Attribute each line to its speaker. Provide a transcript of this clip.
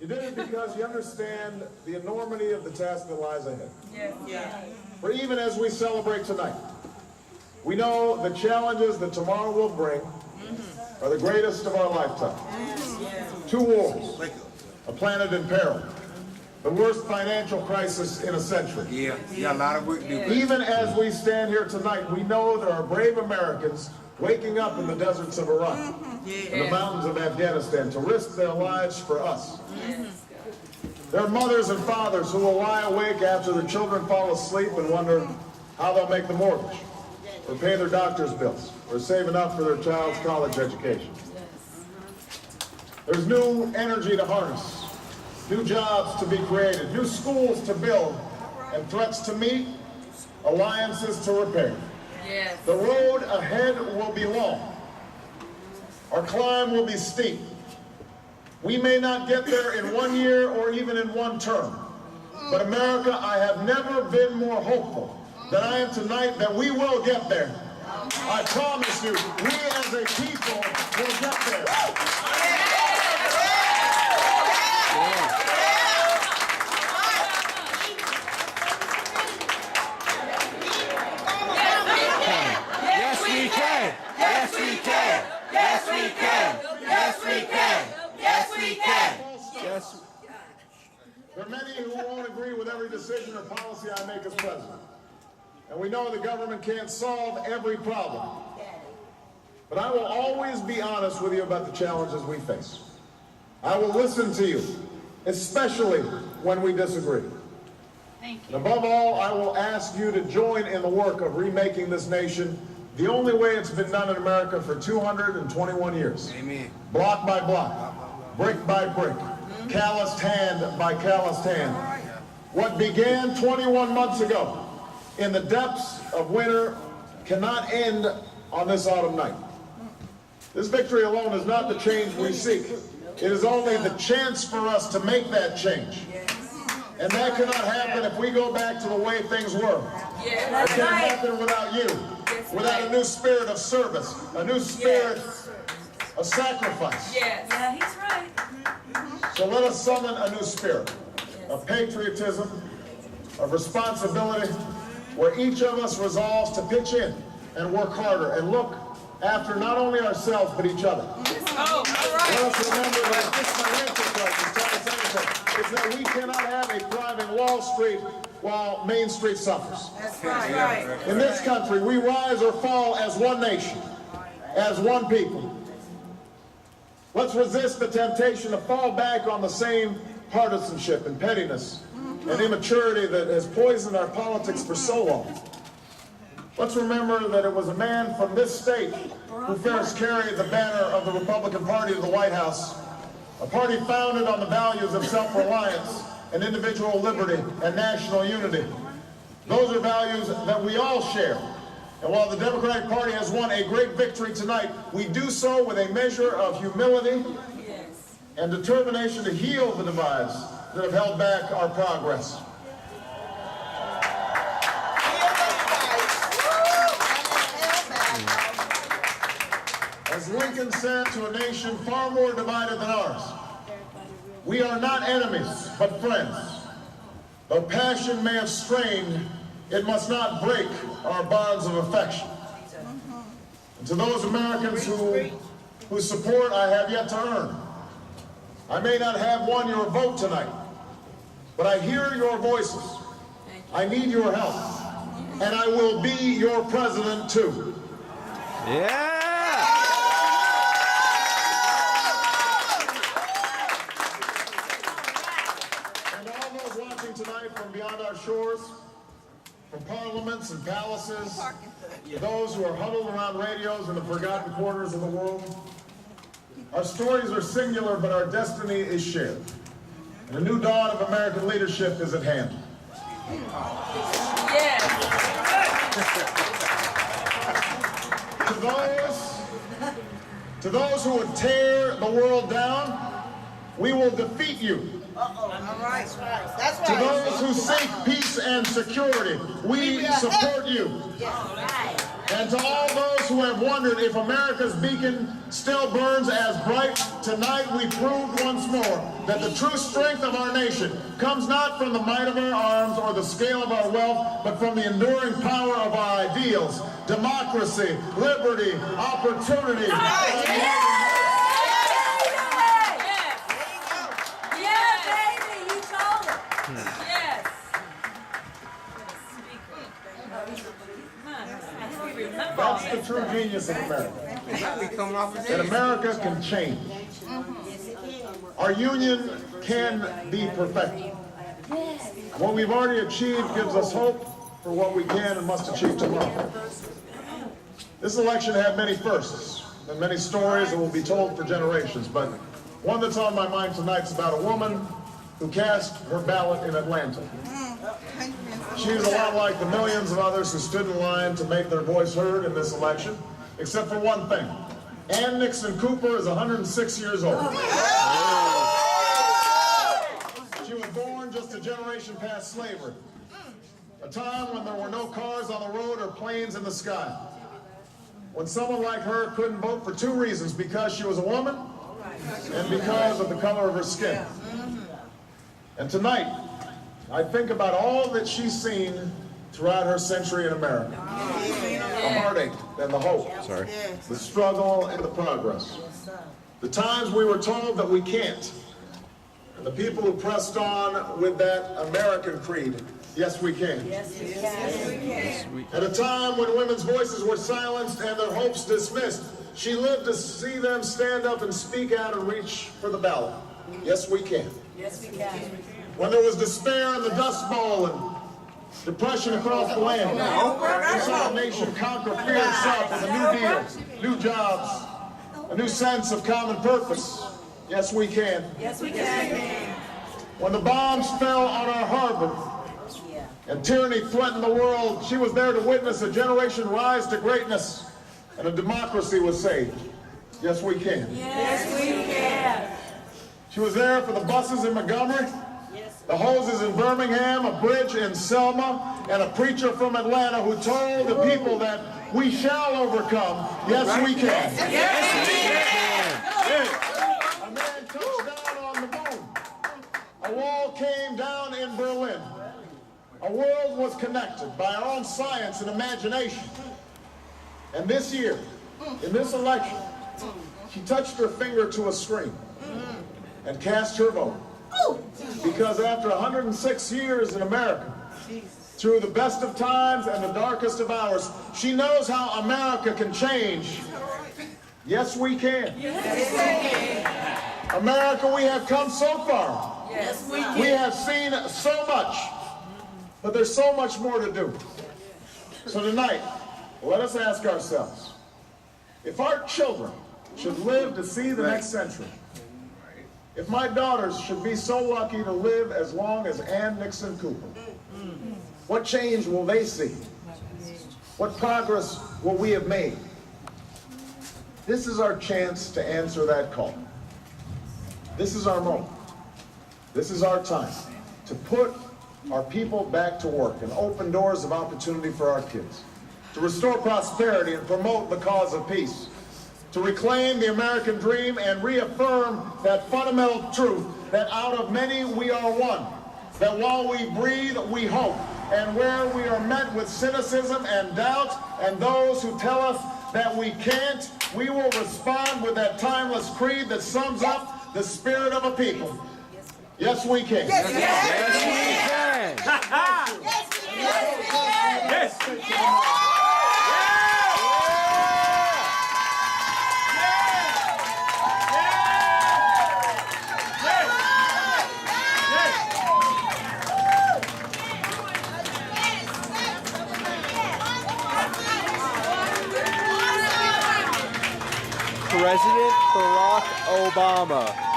Speaker 1: You did it because you understand the enormity of the task that lies ahead.
Speaker 2: Yes. Yeah.
Speaker 1: For even as we celebrate tonight, we know the challenges that tomorrow will bring are the greatest of our lifetime. Two wars, a planet in peril, the worst financial crisis in a century.
Speaker 3: Yeah, a lot of work to do.
Speaker 1: Even as we stand here tonight, we know there are brave Americans waking up in the deserts of Iraq and the mountains of Afghanistan to risk their lives for us. There are mothers and fathers who will lie awake after their children fall asleep and wonder how they'll make the mortgage, or pay their doctor's bills, or save enough for their child's college education. There's new energy to harness, new jobs to be created, new schools to build, and threats to meet, alliances to repair.
Speaker 2: Yes.
Speaker 1: The road ahead will be long. Our climb will be steep. We may not get there in 1 year or even in one term. But America, I have never been more hopeful than I am tonight that we will get there. I promise you, we as a people will get there.
Speaker 4: Yes, we can. Yes, we can. Yes, we can. Yes, we can. Yes, we can.
Speaker 1: Yes. There are many who won't agree with every decision or policy I make as president. And we know the government can't solve every problem. But I will always be honest with you about the challenges we face. I will listen to you, especially when we disagree.
Speaker 2: Thank
Speaker 1: And above all, I will ask you to join in the work of remaking this nation the only way it's been done in America for 221 years.
Speaker 3: Amen.
Speaker 1: Block by block, brick by brick, calloused hand by calloused hand. What began 21 months ago in the depths of winter cannot end on this autumn night. This victory alone is not the change we seek. It is only the chance for us to make that change. And that cannot happen if we go back to the way things were. It can't happen without you, without a new spirit of service, a new spirit of sacrifice.
Speaker 2: Yeah, he's right.
Speaker 1: So let us summon a new spirit of patriotism, of responsibility, where each of us resolves to pitch in and work harder and look after not only ourselves but each other.
Speaker 2: Oh, all right.
Speaker 1: Let us remember that this financial crisis tells us everything. It's that we cannot have a thriving Wall Street while Main Street suffers.
Speaker 2: That's right.
Speaker 1: In this country, we rise or fall as one nation, as one people. Let's resist the temptation to fall back on the same partisanship and pettiness and immaturity that has poisoned our politics for so long. Let's remember that it was a man from this state who first carried the banner of the Republican Party to the White House, a party founded on the values of self-reliance and individual liberty and national unity. Those are values that we all share. And while the Democratic Party has won a great victory tonight, we do so with a measure of humility and determination to heal the divides that have held back our progress. As Lincoln said to a nation far more divided than ours, we are not enemies, but friends. Though passion may have strained, it must not break our bonds of affection. And to those Americans whose support I have yet to earn, I may not have won your vote tonight, but I hear your voices. I need your help, and I will be your president too.
Speaker 4: Yeah!
Speaker 1: And all those watching tonight from beyond our shores, from parliaments and palaces, those who are huddled around radios in the forgotten corners of the world, our stories are singular, but our destiny is shared. And a new dawn of American leadership is at hand. To those who would tear the world down, we will defeat you.
Speaker 5: All right. That's right.
Speaker 1: To those who seek peace and security, we support you. And to all those who have wondered if America's beacon still burns as bright, tonight we proved once more that the true strength of our nation comes not from the might of our arms or the scale of our wealth, but from the enduring power of our ideals, democracy, liberty, opportunity. That's the true genius of America. That America can change. Our union can be perfected. What we've already achieved gives us hope for what we can and must achieve tomorrow. This election had many firsts and many stories that will be told for generations, but one that's on my mind tonight is about a woman who cast her ballot in Atlanta. She is a lot like the millions of others who stood in line to make their voice heard in this election, except for one thing. Ann Nixon Cooper is 106 years old. She was born just a generation past slavery, a time when there were no cars on the road or planes in the sky. When someone like her couldn't vote for two reasons, because she was a woman and because of the color of her skin. And tonight, I think about all that she's seen throughout her century in America. The heartache and the hope. The struggle and the progress. The times we were told that we can't. And the people who pressed on with that American creed. Yes, we can.
Speaker 5: Yes, we can.
Speaker 1: At a time when women's voices were silenced and their hopes dismissed, she lived to see them stand up and speak out and reach for the ballot. Yes, we can.
Speaker 5: Yes, we can.
Speaker 1: When there was despair in the Dust Bowl and depression across the land, we saw the nation conquer fear itself with a new deal, new jobs, a new sense of common purpose. Yes, we can.
Speaker 5: Yes, we can.
Speaker 1: When the bombs fell on our harbor and tyranny threatened the world, she was there to witness a generation rise to greatness and a democracy was saved. Yes, we can.
Speaker 5: Yes, we can.
Speaker 1: She was there for the buses in Montgomery, the hoses in Birmingham, a bridge in Selma, and a preacher from Atlanta who told the people that we shall overcome. Yes, we can. A man touched down on the moon. A wall came down in Berlin. A world was connected by our own science and imagination. And this year, in this election, she touched her finger to a screen and cast her vote. Because after 106 years in America, through the best of times and the darkest of hours, she knows how America can change. Yes, we can. America, we have come so far.
Speaker 5: Yes, we can.
Speaker 1: We have seen so much, but there's so much more to do. So tonight, let us ask ourselves, if our children should live to see the next century, if my daughters should be so lucky to live as long as Ann Nixon Cooper, what change will they see? What progress will we have made? This is our chance to answer that call. This is our moment. This is our time to put our people back to work and open doors of opportunity for our kids, to restore prosperity and promote the cause of peace, to reclaim the American dream and reaffirm that fundamental truth that out of many we are one, that while we breathe, we hope, and where we are met with cynicism and doubt and those who tell us that we can't, we will respond with that timeless creed that sums up the spirit of a people. Yes, we can.
Speaker 4: Yes, we can.
Speaker 5: Yes, we can.
Speaker 4: President Barack Obama.